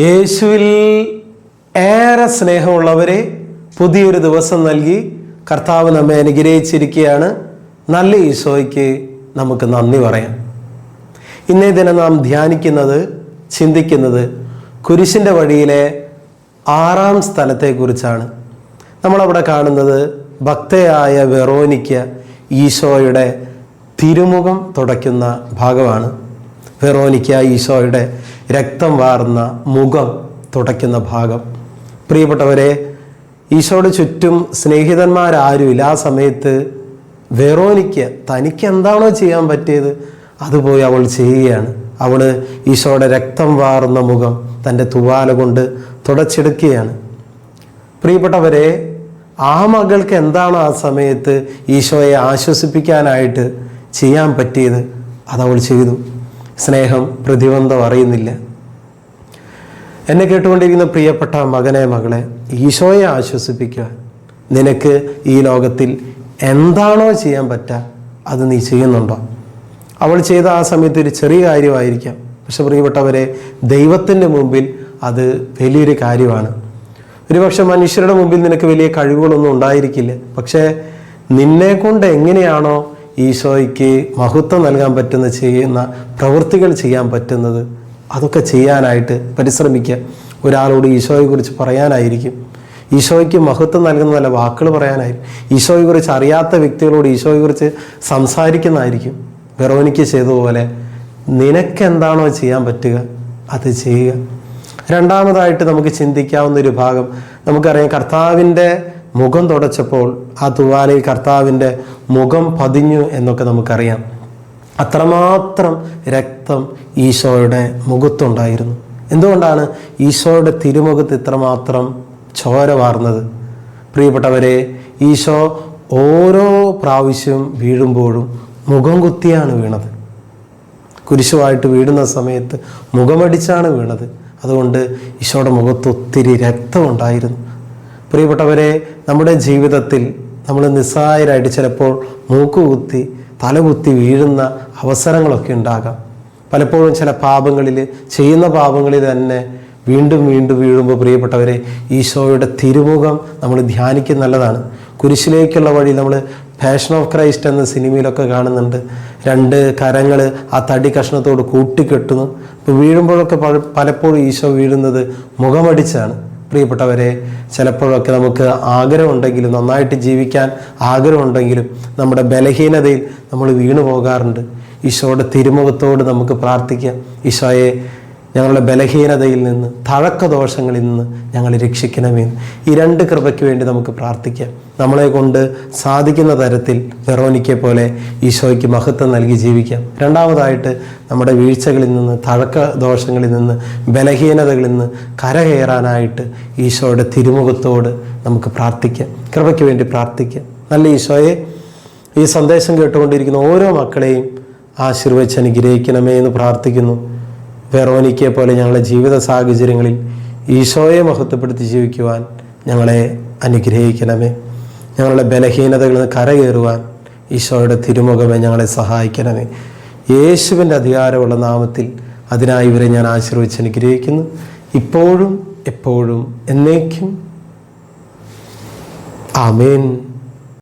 യേശുവിൽ ഏറെ സ്നേഹമുള്ളവരെ, പുതിയൊരു ദിവസം നൽകി കർത്താവ് നമ്മെ അനുഗ്രഹിച്ചിരിക്കുകയാണ്. നല്ല ഈശോയ്ക്ക് നമുക്ക് നന്ദി പറയാം. ഇന്നേ ദിനം നാം ധ്യാനിക്കുന്നത്, ചിന്തിക്കുന്നത് കുരിശിൻ്റെ വഴിയിലെ 6-ാം സ്ഥലത്തെക്കുറിച്ചാണ്. നമ്മളവിടെ കാണുന്നത് ഭക്തയായ വെറോനിക്ക ഈശോയുടെ തിരുമുഖം തുടയ്ക്കുന്ന ഭാഗമാണ്. വെറോനിക്ക ഈശോയുടെ രക്തം വാർന്ന മുഖം തുടയ്ക്കുന്ന ഭാഗം. പ്രിയപ്പെട്ടവരെ, ഈശോയുടെ ചുറ്റും സ്നേഹിതന്മാരാരുമില്ല. ആ സമയത്ത് വെറോനിക്ക തനിക്ക് എന്താണോ ചെയ്യാൻ പറ്റിയത് അതുപോയി അവൾ ചെയ്യുകയാണ്. അവൾ ഈശോയുടെ രക്തം വാർന്ന മുഖം തൻ്റെ തുവാല കൊണ്ട് തുടച്ചെടുക്കുകയാണ്. പ്രിയപ്പെട്ടവരെ, ആ മകൾക്ക് എന്താണ് ആ സമയത്ത് ഈശോയെ ആശ്വസിപ്പിക്കാനായിട്ട് ചെയ്യാൻ പറ്റിയത് അതവൾ ചെയ്തു. സ്നേഹം പ്രതിബന്ധം അറിയുന്നില്ല. എന്നെ കേട്ടുകൊണ്ടിരിക്കുന്ന പ്രിയപ്പെട്ട മകനെ, മകളെ, ഈശോയെ ആശ്വസിപ്പിക്കുക. നിനക്ക് ഈ ലോകത്തിൽ എന്താണോ ചെയ്യാൻ പറ്റുക അത് നീ ചെയ്യുന്നുണ്ടോ? അവൾ ചെയ്ത ആ സമയത്ത് ഒരു ചെറിയ കാര്യമായിരിക്കാം, പക്ഷെ പ്രിയപ്പെട്ടവരെ, ദൈവത്തിൻ്റെ മുമ്പിൽ അത് വലിയൊരു കാര്യമാണ്. ഒരുപക്ഷെ മനുഷ്യരുടെ മുമ്പിൽ നിനക്ക് വലിയ കഴിവുകളൊന്നും ഉണ്ടായിരിക്കില്ല, പക്ഷേ നിന്നെ കൊണ്ട് എങ്ങനെയാണോ ഈശോയ്ക്ക് മഹത്വം നൽകാൻ പറ്റുന്ന, ചെയ്യുന്ന പ്രവൃത്തികൾ ചെയ്യാൻ പറ്റുന്നത്, അതൊക്കെ ചെയ്യാനായിട്ട് പരിശ്രമിക്കുക. ഒരാളോട് ഈശോയെക്കുറിച്ച് പറയാനായിരിക്കും, ഈശോയ്ക്ക് മഹത്വം നൽകുന്ന നല്ല വാക്കുകൾ പറയാനായിരിക്കും, ഈശോയെക്കുറിച്ച് അറിയാത്ത വ്യക്തികളോട് ഈശോയെക്കുറിച്ച് സംസാരിക്കുന്നതായിരിക്കും. വെറോനിക്ക ചെയ്തതുപോലെ നിനക്കെന്താണോ ചെയ്യാൻ പറ്റുക അത് ചെയ്യുക. രണ്ടാമതായിട്ട് നമുക്ക് ചിന്തിക്കാവുന്നൊരു ഭാഗം, നമുക്കറിയാം, കർത്താവിൻ്റെ മുഖം തുടച്ചപ്പോൾ ആ തുവാലയിൽ കർത്താവിൻ്റെ മുഖം പതിഞ്ഞു എന്നൊക്കെ നമുക്കറിയാം. അത്രമാത്രം രക്തം ഈശോയുടെ മുഖത്തുണ്ടായിരുന്നു. എന്തുകൊണ്ടാണ് ഈശോയുടെ തിരുമുഖത്ത് ഇത്രമാത്രം ചോര വാർന്നത്? പ്രിയപ്പെട്ടവരെ, ഈശോ ഓരോ പ്രാവശ്യവും വീഴുമ്പോഴും മുഖം കുത്തിയാണ് വീണത്. കുരിശുമായിട്ട് വീഴുന്ന സമയത്ത് മുഖമടിച്ചാണ് വീണത്. അതുകൊണ്ട് ഈശോയുടെ മുഖത്ത് ഒത്തിരി രക്തമുണ്ടായിരുന്നു. പ്രിയപ്പെട്ടവരെ, നമ്മുടെ ജീവിതത്തിൽ നമ്മൾ നിസ്സായരായിട്ട് ചിലപ്പോൾ മൂക്കുകുത്തി തലകുത്തി വീഴുന്ന അവസരങ്ങളൊക്കെ ഉണ്ടാകാം. പലപ്പോഴും ചില പാപങ്ങളിൽ, ചെയ്യുന്ന പാപങ്ങളിൽ തന്നെ വീണ്ടും വീണ്ടും വീഴുമ്പോൾ പ്രിയപ്പെട്ടവരെ, ഈശോയുടെ തിരുമുഖം നമ്മൾ ധ്യാനിക്കുന്ന നല്ലതാണ്. കുരിശിലേക്കുള്ള വഴി നമ്മൾ പാഷൻ ഓഫ് ക്രൈസ്റ്റ് എന്ന സിനിമയിലൊക്കെ കാണുന്നുണ്ട്. 2 കരങ്ങൾ ആ തടി കഷ്ണത്തോട് കൂട്ടിക്കെട്ടുന്നു. ഇപ്പോൾ വീഴുമ്പോഴൊക്കെ പലപ്പോഴും ഈശോ വീഴുന്നത് മുഖമടിച്ചാണ്. പ്രിയപ്പെട്ടവരെ, ചിലപ്പോഴൊക്കെ നമുക്ക് ആഗ്രഹമുണ്ടെങ്കിലും, നന്നായിട്ട് ജീവിക്കാൻ ആഗ്രഹമുണ്ടെങ്കിലും നമ്മുടെ ബലഹീനതയിൽ നമ്മൾ വീണു പോകാറുണ്ട്. ഈശോയുടെ തിരുമുഖത്തോട് നമുക്ക് പ്രാർത്ഥിക്കാം. ഈശോയെ, ഞങ്ങളുടെ ബലഹീനതയിൽ നിന്ന്, തഴക്കദോഷങ്ങളിൽ നിന്ന് ഞങ്ങളെ രക്ഷിക്കണമേ. ഈ 2 കൃപയ്ക്ക് വേണ്ടി നമുക്ക് പ്രാർത്ഥിക്കാം. നമ്മളെ കൊണ്ട് സാധിക്കുന്ന തരത്തിൽ വെറോനിക്കയെ പോലെ ഈശോയ്ക്ക് മഹത്വം നൽകി ജീവിക്കാം. രണ്ടാമതായിട്ട്, നമ്മുടെ വീഴ്ചകളിൽ നിന്ന്, തഴക്കദോഷങ്ങളിൽ നിന്ന്, ബലഹീനതകളിൽ നിന്ന് കരകയറാനായിട്ട് ഈശോയുടെ തിരുമുഖത്തോട് നമുക്ക് പ്രാർത്ഥിക്കാം. കൃപയ്ക്ക് വേണ്ടി പ്രാർത്ഥിക്കാം. നല്ല ഈശോയെ, ഈ സന്ദേശം കേട്ടുകൊണ്ടിരിക്കുന്ന ഓരോ മക്കളെയും ആശീർവദിച്ച് അനുഗ്രഹിക്കണമേ എന്ന് പ്രാർത്ഥിക്കുന്നു. വെറോനിക്കയെ പോലെ ഞങ്ങളുടെ ജീവിത സാഹചര്യങ്ങളിൽ ഈശോയെ മഹത്വപ്പെടുത്തി ജീവിക്കുവാൻ ഞങ്ങളെ അനുഗ്രഹിക്കണമേ. ഞങ്ങളുടെ ബലഹീനതകളിൽ നിന്ന് കരകയറുവാൻ ഈശോയുടെ തിരുമുഖമേ ഞങ്ങളെ സഹായിക്കണമേ. യേശുവിൻ്റെ അധികാരമുള്ള നാമത്തിൽ അതിനായി ഇവരെ ഞാൻ ആശീർവദിച്ച് അനുഗ്രഹിക്കുന്നു, ഇപ്പോഴും എപ്പോഴും എന്നേക്കും. ആമേൻ.